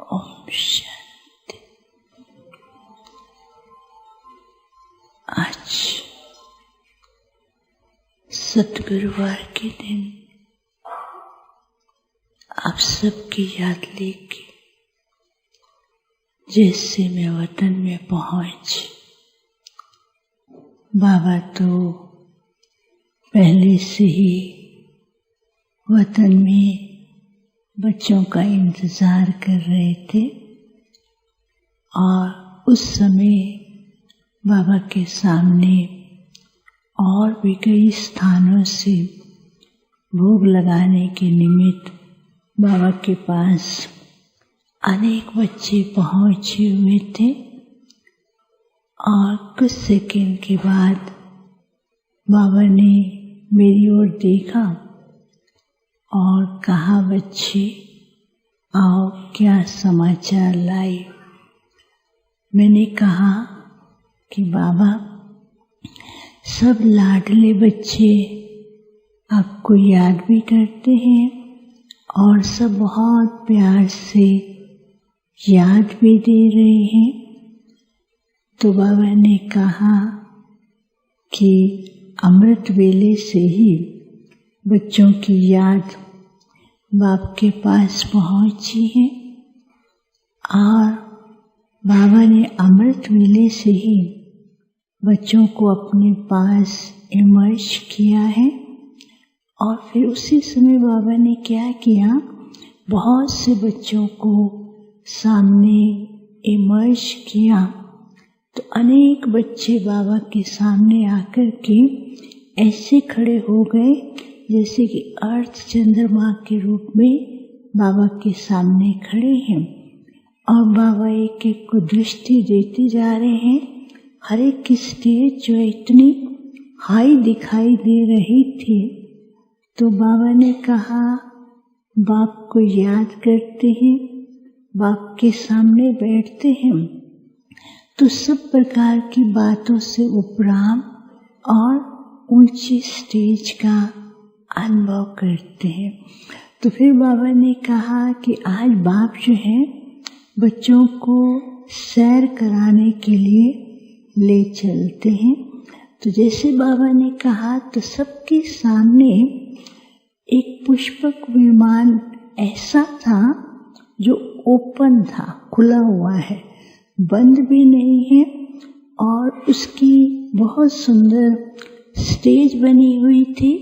ओम शांति। आज सद्गुरुवार के दिन आप सबकी याद लेके जैसे मैं वतन में पहुंची, बाबा तो पहले से ही वतन में बच्चों का इंतजार कर रहे थे और उस समय बाबा के सामने और भी कई स्थानों से भोग लगाने के निमित्त बाबा के पास अनेक बच्चे पहुंचे हुए थे। और कुछ सेकंड के बाद बाबा ने मेरी ओर देखा और कहा, बच्चे आओ, क्या समाचार लाई। मैंने कहा कि बाबा, सब लाडले बच्चे आपको याद भी करते हैं और सब बहुत प्यार से याद भी दे रहे हैं। तो बाबा ने कहा कि अमृत वेले से ही बच्चों की याद बाप के पास पहुंची है और बाबा ने अमृत वेले से ही बच्चों को अपने पास इमर्ज किया है। और फिर उसी समय बाबा ने क्या किया, बहुत से बच्चों को सामने इमर्ज किया। तो अनेक बच्चे बाबा के सामने आकर के ऐसे खड़े हो गए जैसे कि अर्थ चंद्रमा के रूप में बाबा के सामने खड़े हैं। और बाबा एक एक को दृष्टि देते जा रहे हैं। हर एक की स्टेज जो इतनी हाई दिखाई दे रही थी। तो बाबा ने कहा, बाप को याद करते हैं, बाप के सामने बैठते हैं तो सब प्रकार की बातों से उपराम और ऊंची स्टेज का अनुभव करते हैं। तो फिर बाबा ने कहा कि आज बाप जो है बच्चों को सैर कराने के लिए ले चलते हैं। तो जैसे बाबा ने कहा तो सबके सामने एक पुष्पक विमान ऐसा था जो ओपन था, खुला हुआ है, बंद भी नहीं है। और उसकी बहुत सुंदर स्टेज बनी हुई थी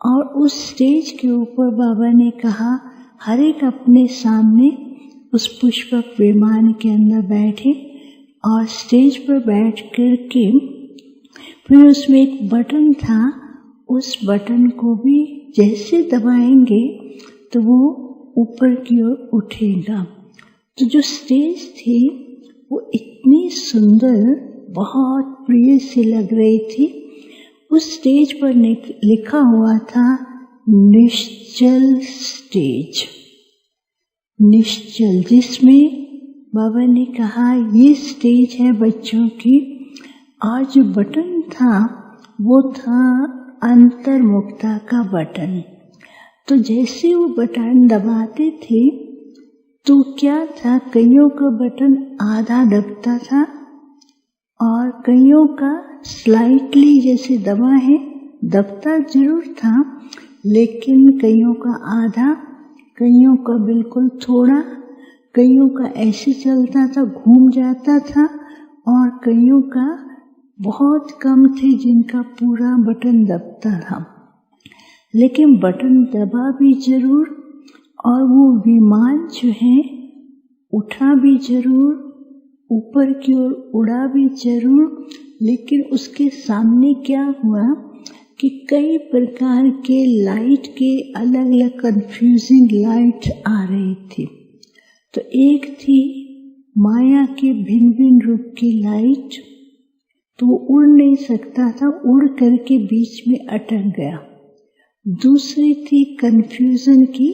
और उस स्टेज के ऊपर बाबा ने कहा, हर एक अपने सामने उस पुष्पक विमान के अंदर बैठे और स्टेज पर बैठ कर के फिर उसमें एक बटन था, उस बटन को भी जैसे दबाएंगे तो वो ऊपर की ओर उठेगा। तो जो स्टेज थी वो इतनी सुंदर, बहुत प्रिय सी लग रही थी। उस स्टेज पर लिखा हुआ था निश्चल स्टेज, निश्चल, जिसमें बाबा ने कहा ये स्टेज है बच्चों की। और जो बटन था वो था अंतर्मुखता का बटन। तो जैसे वो बटन दबाते थे तो क्या था, कईयों का बटन आधा दबता था और कईयों का स्लाइटली जैसे दबा है, दबता जरूर था लेकिन कईयों का आधा, कईयों का बिल्कुल थोड़ा, कईयों का ऐसे चलता था, घूम जाता था और कईयों का बहुत कम थे जिनका पूरा बटन दबता था। लेकिन बटन दबा भी जरूर और वो विमान जो है उठा भी जरूर, ऊपर की ओर उड़ा भी जरूर। लेकिन उसके सामने क्या हुआ कि कई प्रकार के लाइट के अलग अलग कंफ्यूजिंग लाइट आ रही थी। तो एक थी माया के भिन्न भिन्न रूप की लाइट, तो वो उड़ नहीं सकता था, उड़ करके बीच में अटक गया। दूसरी थी कंफ्यूजन की,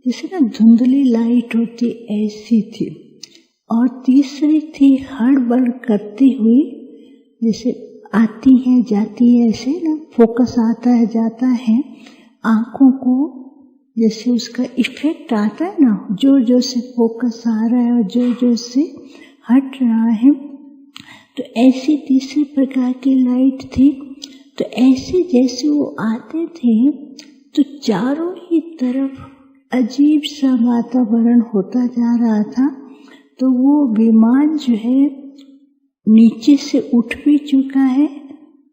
जैसे ना धुंधली लाइट होती ऐसी थी। और तीसरी थी हड़बड़ करती हुई, जैसे आती है जाती है, ऐसे ना फोकस आता है जाता है, आंखों को जैसे उसका इफेक्ट आता है ना, जोर जोर से फोकस आ रहा है और जोर जोर से हट रहा है। तो ऐसी तीसरे प्रकार की लाइट थी। तो ऐसे जैसे वो आते थे तो चारों ही तरफ अजीब सा वातावरण होता जा रहा था। तो वो विमान जो है नीचे से उठ भी चुका है,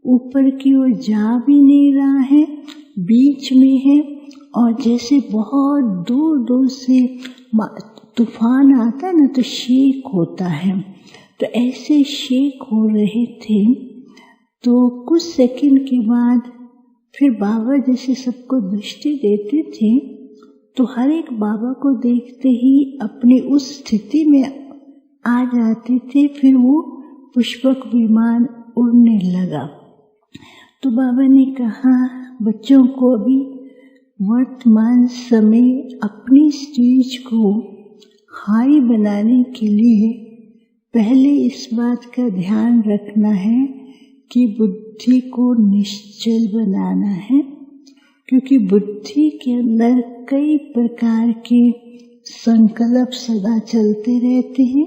ऊपर की ओर जा भी नहीं रहा है, बीच में है। और जैसे बहुत दूर दूर से तूफान आता है ना तो शेक होता है, तो ऐसे शेक हो रहे थे। तो कुछ सेकंड के बाद फिर बाबा जैसे सबको दृष्टि देते थे, तो हर एक बाबा को देखते ही अपनी उस स्थिति में आ जाते थे। फिर वो पुष्पक विमान उड़ने लगा। तो बाबा ने कहा बच्चों को अभी वर्तमान समय अपनी स्टेज को हाई बनाने के लिए पहले इस बात का ध्यान रखना है कि बुद्धि को निश्चल बनाना है, क्योंकि बुद्धि के अंदर कई प्रकार के संकल्प सदा चलते रहते हैं।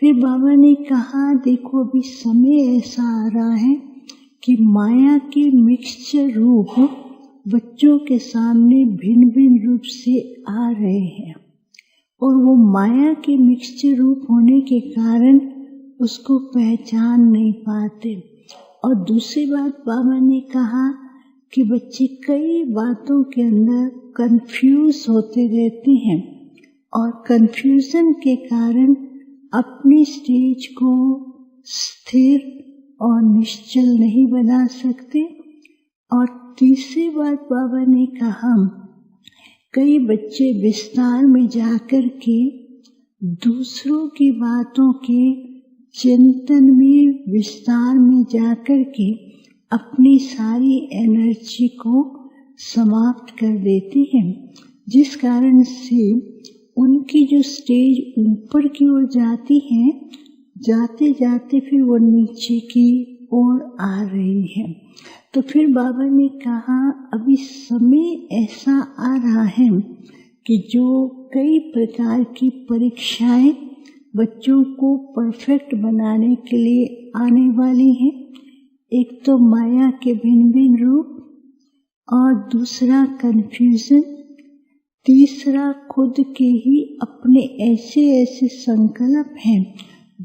फिर बाबा ने कहा देखो अभी समय ऐसा आ रहा है कि माया के मिक्सचर रूप बच्चों के सामने भिन्न भिन्न रूप से आ रहे हैं, और वो माया के मिक्सचर रूप होने के कारण उसको पहचान नहीं पाते। और दूसरी बात बाबा ने कहा कि बच्चे कई बातों के अंदर कंफ्यूज होते रहते हैं, और कंफ्यूजन के कारण अपनी स्टेज को स्थिर और निश्चल नहीं बना सकते। और तीसरी बात बाबा ने कहा कई बच्चे विस्तार में जाकर के दूसरों की बातों के चिंतन में विस्तार में जाकर के अपनी सारी एनर्जी को समाप्त कर देते हैं, जिस कारण से उनकी जो स्टेज ऊपर की ओर जाती है, जाते जाते फिर वो नीचे की ओर आ रही है। तो फिर बाबा ने कहा अभी समय ऐसा आ रहा है कि जो कई प्रकार की परीक्षाएं बच्चों को परफेक्ट बनाने के लिए आने वाली हैं। एक तो माया के भिन्न भिन्न रूप, और दूसरा कंफ्यूजन, तीसरा खुद के ही अपने ऐसे ऐसे संकल्प हैं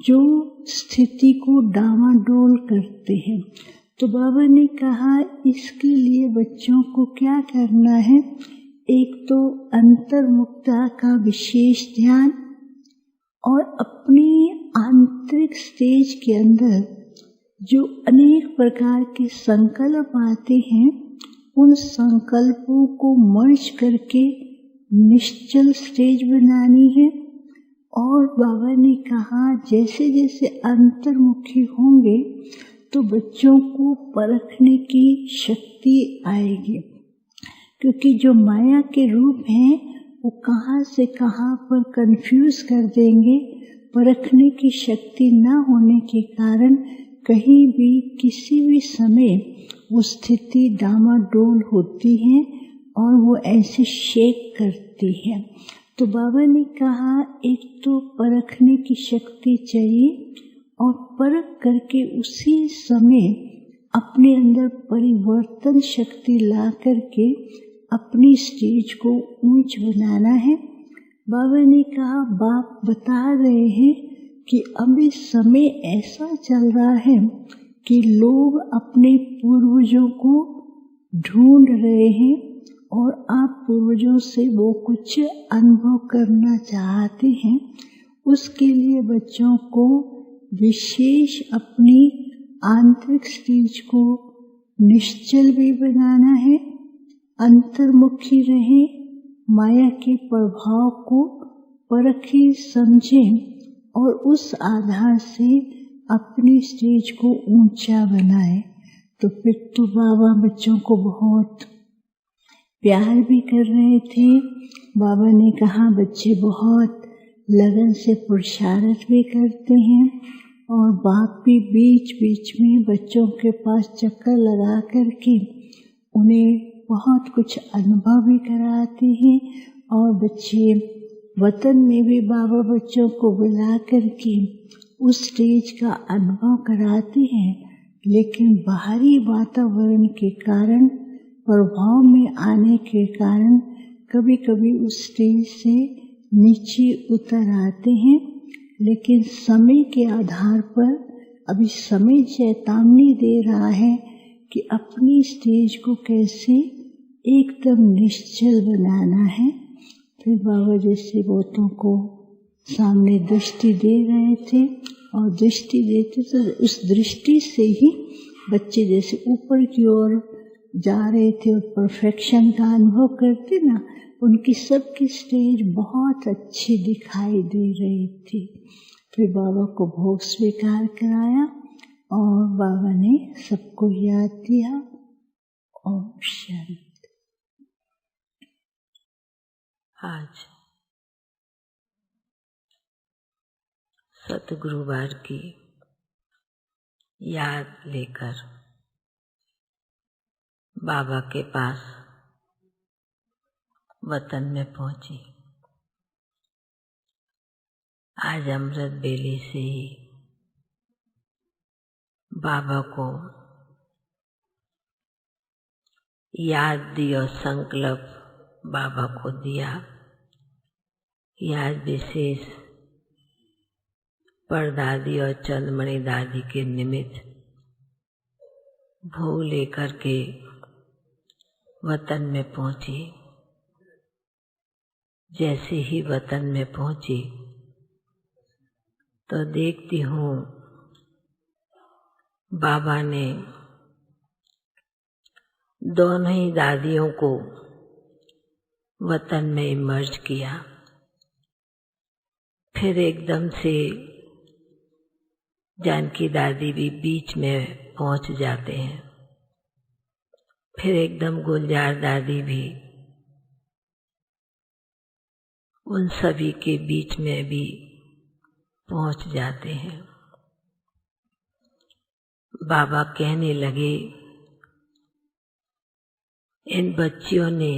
जो स्थिति को डामाडोल करते हैं। तो बाबा ने कहा इसके लिए बच्चों को क्या करना है, एक तो अंतर्मुक्ता का विशेष ध्यान, और अपनी आंतरिक स्टेज के अंदर जो अनेक प्रकार के संकल्प आते हैं उन संकल्पों को मर्ज करके निश्चल स्टेज बनानी है। और बाबा ने कहा जैसे जैसे अंतर्मुखी होंगे तो बच्चों को परखने की शक्ति आएगी, क्योंकि जो माया के रूप हैं वो कहाँ से कहाँ पर कंफ्यूज कर देंगे। परखने की शक्ति न होने के कारण कहीं भी किसी भी समय वो स्थिति डामाडोल होती है और वो ऐसे शेक करती है। तो बाबा ने कहा एक तो परखने की शक्ति चाहिए, और परख करके उसी समय अपने अंदर परिवर्तन शक्ति ला करके अपनी स्टेज को ऊंच बनाना है। बाबा ने कहा बाप बता रहे हैं कि अभी समय ऐसा चल रहा है कि लोग अपने पूर्वजों को ढूंढ रहे हैं, और आप पूर्वजों से वो कुछ अनुभव करना चाहते हैं। उसके लिए बच्चों को विशेष अपनी आंतरिक स्टेज को निश्चल भी बनाना है, अंतर्मुखी रहे, माया के प्रभाव को परखें समझें, और उस आधार से अपनी स्टेज को ऊंचा बनाए। तो फिर तो बाबा बच्चों को बहुत प्यार भी कर रहे थे। बाबा ने कहा बच्चे बहुत लगन से पुरुषार्थ भी करते हैं, और बाप भी बीच बीच में बच्चों के पास चक्कर लगा करके उन्हें बहुत कुछ अनुभव भी कराते हैं। और बच्चे वतन में भी बाबा बच्चों को बुला करके उस स्टेज का अनुभव कराते हैं, लेकिन बाहरी वातावरण के कारण, प्रभाव में आने के कारण कभी कभी उस स्टेज से नीचे उतर आते हैं। लेकिन समय के आधार पर अभी समय चेतावनी दे रहा है कि अपनी स्टेज को कैसे एकदम निश्चल बनाना है। फिर बाबा जैसे बहुतों को सामने दृष्टि दे रहे थे और दृष्टि देते तो उस दृष्टि से ही बच्चे जैसे ऊपर की ओर जा रहे थे और परफेक्शन का अनुभव करते ना, उनकी सबकी स्टेज बहुत अच्छी दिखाई दे रही थी। फिर बाबा को भोग स्वीकार कराया और बाबा ने सबको याद दिया। ओम शांति। आज सतगुरुवार की याद लेकर बाबा के पास वतन में पहुंची। आज अमृत बेले से ही बाबा को याद दी और संकल्प बाबा को दिया कि आज विशेष परदादी और चंदमणि दादी के निमित्त भोग लेकर के वतन में पहुंची। जैसे ही वतन में पहुंची तो देखती हूँ बाबा ने दोनों ही दादियों को वतन में इमर्ज किया। फिर एकदम से जानकी दादी भी बीच में पहुंच जाते हैं। फिर एकदम गुलजार दादी भी उन सभी के बीच में भी पहुंच जाते हैं। बाबा कहने लगे, इन बच्चियों ने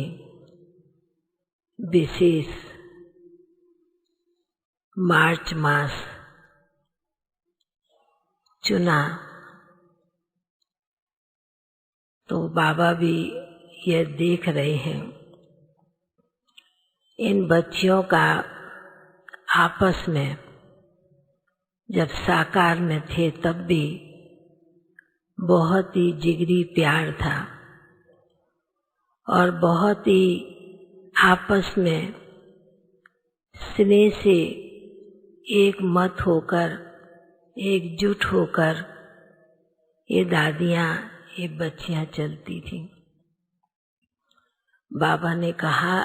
विशेष मार्च मास चुना, तो बाबा भी यह देख रहे हैं इन बच्चियों का आपस में जब साकार में थे तब भी बहुत ही जिगरी प्यार था और बहुत ही आपस में स्नेह से एक मत होकर, एकजुट होकर ये दादियाँ, ये बच्चियाँ चलती थीं। बाबा ने कहा,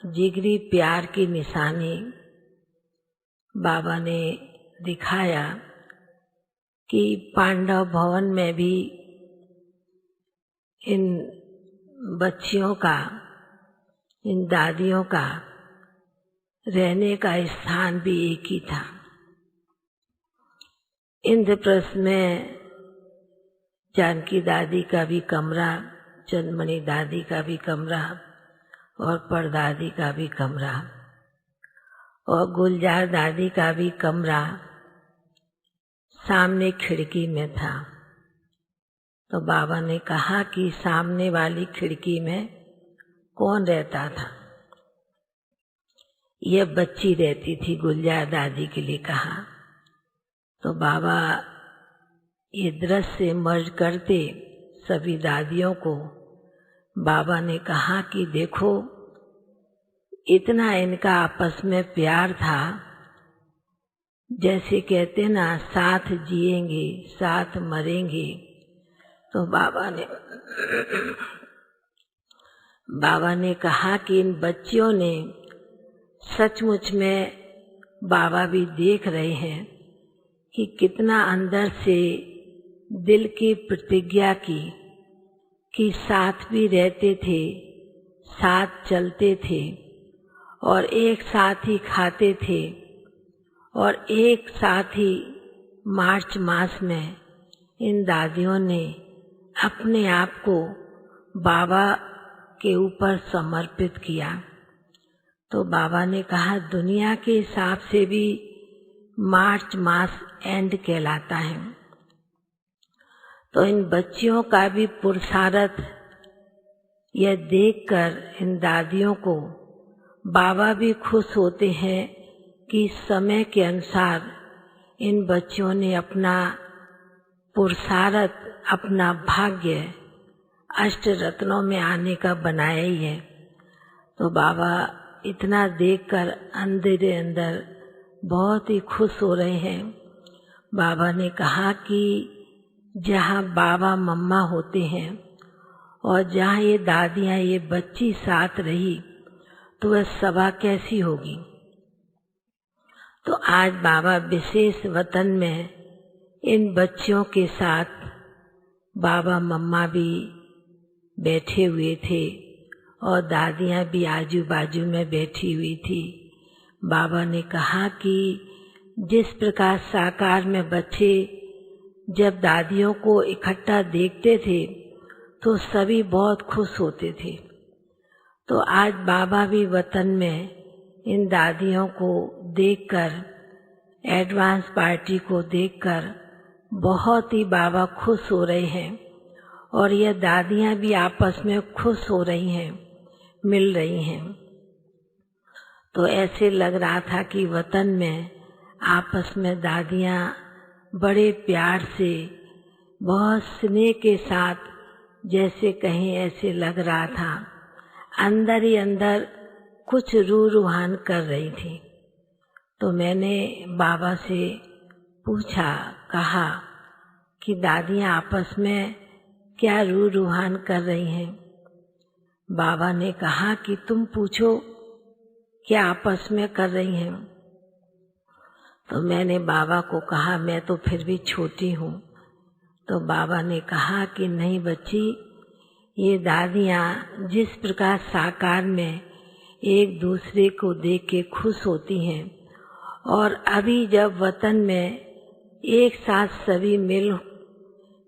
जिगरी प्यार की निशानी बाबा ने दिखाया कि पांडव भवन में भी इन बच्चियों का, इन दादियों का रहने का स्थान भी एक ही था। इंद्रप्रस्थ में जानकी दादी का भी कमरा, चंदमणि दादी का भी कमरा और परदादी का भी कमरा और गुलजार दादी का भी कमरा सामने खिड़की में था। तो बाबा ने कहा कि सामने वाली खिड़की में कौन रहता था? यह बच्ची रहती थी, गुलजार दादी के लिए कहा। तो बाबा ये दृश्य मर्ज करते सभी दादियों को बाबा ने कहा कि देखो, इतना इनका आपस में प्यार था, जैसे कहते ना साथ जिएंगे साथ मरेंगे। तो बाबा ने कहा कि इन बच्चियों ने सचमुच में, बाबा भी देख रहे हैं कि कितना अंदर से दिल की प्रतिज्ञा की कि साथ भी रहते थे, साथ चलते थे और एक साथ ही खाते थे और एक साथ ही मार्च मास में इन दादियों ने अपने आप को बाबा के ऊपर समर्पित किया। तो बाबा ने कहा दुनिया के हिसाब से भी मार्च मास एंड कहलाता है, तो इन बच्चियों का भी पुरुषार्थ यह देखकर इन दादियों को बाबा भी खुश होते हैं कि समय के अनुसार इन बच्चियों ने अपना पुरुषार्थ, अपना भाग्य अष्ट रत्नों में आने का बनाया ही है। तो बाबा इतना देखकर अंदर अंदर बहुत ही खुश हो रहे हैं। बाबा ने कहा कि जहाँ बाबा मम्मा होते हैं और जहाँ ये दादियाँ, ये बच्ची साथ रही, तो वह सभा कैसी होगी। तो आज बाबा विशेष वतन में इन बच्चियों के साथ बाबा मम्मा भी बैठे हुए थे और दादियाँ भी आजू बाजू में बैठी हुई थी। बाबा ने कहा कि जिस प्रकार साकार में बच्चे जब दादियों को इकट्ठा देखते थे तो सभी बहुत खुश होते थे, तो आज बाबा भी वतन में इन दादियों को देखकर, एडवांस पार्टी को देखकर बहुत ही बाबा खुश हो रहे हैं और यह दादियाँ भी आपस में खुश हो रही हैं, मिल रही हैं। तो ऐसे लग रहा था कि वतन में आपस में दादियाँ बड़े प्यार से, बहुत स्नेह के साथ, जैसे कहीं ऐसे लग रहा था अंदर ही अंदर कुछ रूह रूहान कर रही थी। तो मैंने बाबा से पूछा, कहा कि दादियाँ आपस में क्या रूह रूहान कर रही हैं। बाबा ने कहा कि तुम पूछो क्या आपस में कर रही हैं। तो मैंने बाबा को कहा मैं तो फिर भी छोटी हूँ। तो बाबा ने कहा कि नहीं बच्ची, ये दादियाँ जिस प्रकार साकार में एक दूसरे को देख के खुश होती हैं और अभी जब वतन में एक साथ सभी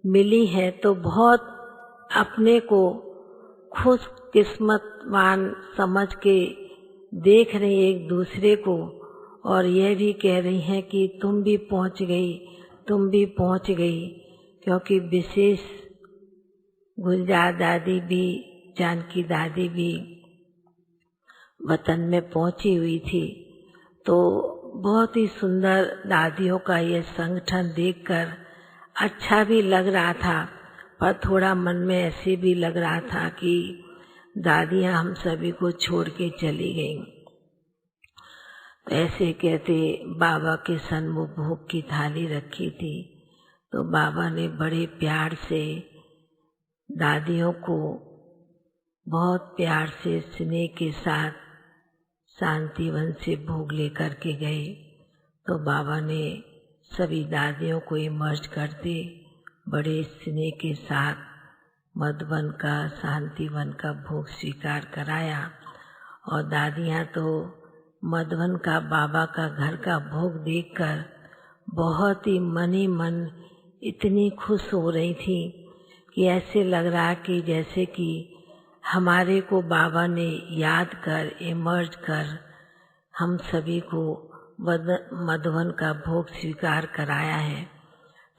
मिली हैं तो बहुत अपने को खुश किस्मतवान समझ के देख रही एक दूसरे को और यह भी कह रही हैं कि तुम भी पहुंच गई, तुम भी पहुंच गई। क्योंकि विशेष गुलजार दादी भी, जानकी दादी भी वतन में पहुंची हुई थी। तो बहुत ही सुंदर दादियों का ये संगठन देखकर अच्छा भी लग रहा था, पर थोड़ा मन में ऐसे भी लग रहा था कि दादियाँ हम सभी को छोड़ के चली गईं। तो ऐसे कहते बाबा के सन्मुख भोग की थाली रखी थी, तो बाबा ने बड़े प्यार से दादियों को बहुत प्यार से स्नेह के साथ शांतिवन से भोग लेकर के गए। तो बाबा ने सभी दादियों को इमर्ज करते बड़े स्नेह के साथ मधुबन का, शांतिवन का भोग स्वीकार कराया। और दादियाँ तो मधुबन का, बाबा का घर का भोग देखकर बहुत ही मन ही मन इतनी खुश हो रही थी कि ऐसे लग रहा कि जैसे कि हमारे को बाबा ने याद कर, इमर्ज कर हम सभी को मधुबन का भोग स्वीकार कराया है।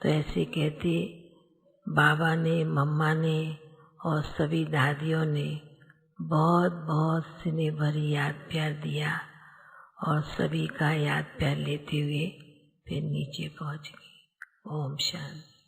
तो ऐसे कहते बाबा ने, मम्मा ने और सभी दादियों ने बहुत बहुत स्नेह भरी याद प्यार दिया और सभी का याद प्यार लेते हुए फिर नीचे पहुंच गए। ओम शांति।